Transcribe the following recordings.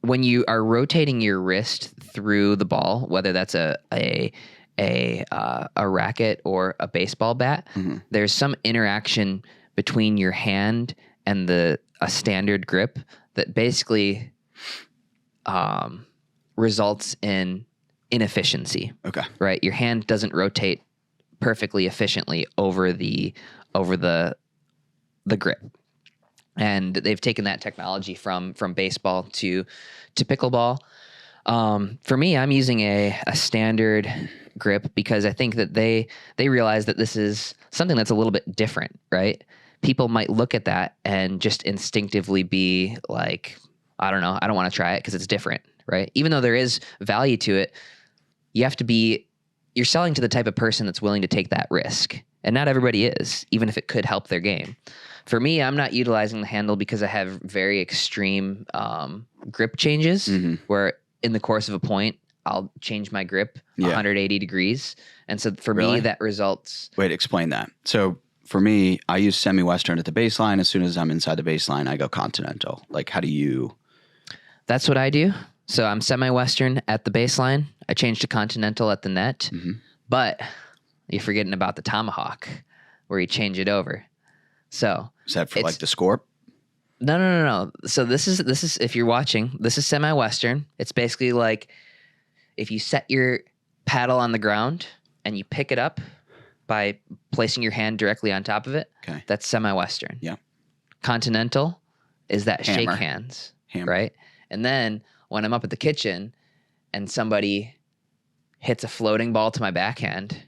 when you are rotating your wrist through the ball, whether that's a racket or a baseball bat, there's some interaction between your hand and a standard grip that basically results in inefficiency. Okay. Right? Your hand doesn't rotate perfectly efficiently over the grip. And they've taken that technology from baseball to pickleball. For me, I'm using a standard grip because I think that they realize that this is something that's a little bit different, right? People might look at that and just instinctively be like, I don't know, I don't want to try it because it's different, right? Even though there is value to it, you're selling to the type of person that's willing to take that risk. And not everybody is, even if it could help their game. For me, I'm not utilizing the handle because I have very extreme grip changes where in the course of a point, I'll change my grip 180 degrees. And so for me, that results... Wait, explain that. So for me, I use semi-Western at the baseline. As soon as I'm inside the baseline, I go continental. Like, how do you... That's what I do. So I'm semi-Western at the baseline. I change to continental at the net. But you're forgetting about the tomahawk where you change it over. So is that for like the scorp? No. So this is if you're watching, this is semi-Western. It's basically like if you set your paddle on the ground and you pick it up by placing your hand directly on top of it. Okay. That's semi-Western. Yeah. Continental is that Hammer. shake hands. Hammer. Right? And then when I'm up at the kitchen and somebody hits a floating ball to my backhand,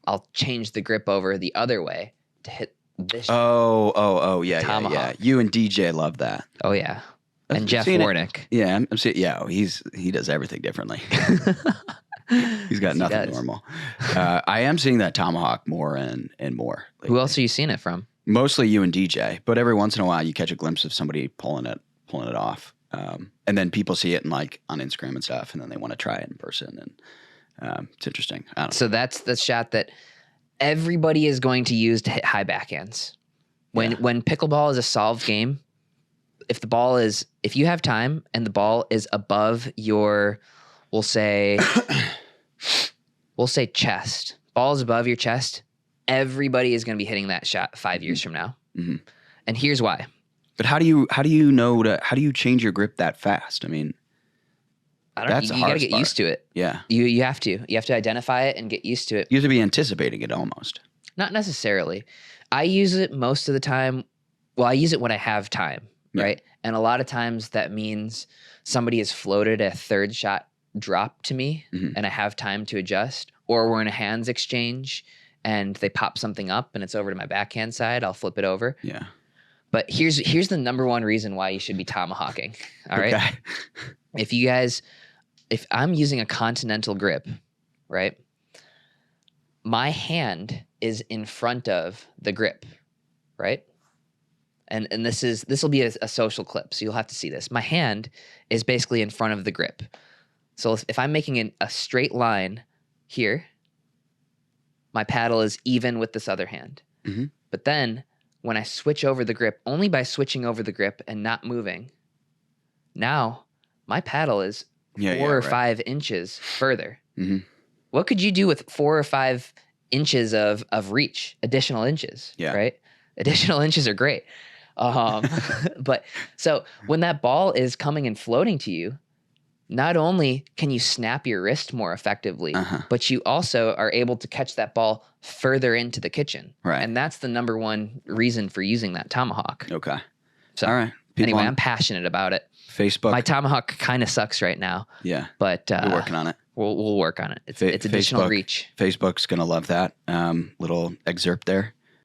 I'll change the grip over the other way to hit this. Yeah. You and DJ love that. Oh yeah, and Jeff Warnick. Yeah, I'm seeing. Yeah, he does everything differently. He's got nothing normal. I am seeing that tomahawk more and more. Lately. Who else are you seeing it from? Mostly you and DJ, but every once in a while you catch a glimpse of somebody pulling it off, and then people see it on Instagram and stuff, and then they want to try it in person, and it's interesting. So that's the shot that everybody is going to use to hit high backhands. When pickleball is a solved game, if you have time and the ball is above your, we'll say chest, ball is above your chest, everybody is going to be hitting that shot 5 years from now. And here's why. But how do you change your grip that fast? I mean, I don't know. You got to get used to it. Yeah. You have to identify it and get used to it. You have to be anticipating it almost. Not necessarily. I use it most of the time. Well, I use it when I have time, right? And a lot of times that means somebody has floated a third shot drop to me and I have time to adjust, or we're in a hands exchange and they pop something up and it's over to my backhand side. I'll flip it over. Yeah. But here's the number one reason why you should be tomahawking. All right. If I'm using a continental grip, right? My hand is in front of the grip, right? And this will be a social clip, so you'll have to see this. My hand is basically in front of the grip. So if I'm making a straight line here, my paddle is even with this other hand. But then when I switch over the grip, only by switching over the grip and not moving, now my paddle is 4 or 5 inches further. What could you do with 4 or 5 inches of reach, additional inches, right? Additional inches are great. But so when that ball is coming and floating to you, not only can you snap your wrist more effectively, but you also are able to catch that ball further into the kitchen. Right. And that's the number one reason for using that tomahawk. Okay. So all right. Anyway, I'm passionate about it. Facebook. My tomahawk kind of sucks right now. Yeah. But we're working on it. We'll work on it. It's additional reach. Facebook's going to love that little excerpt there.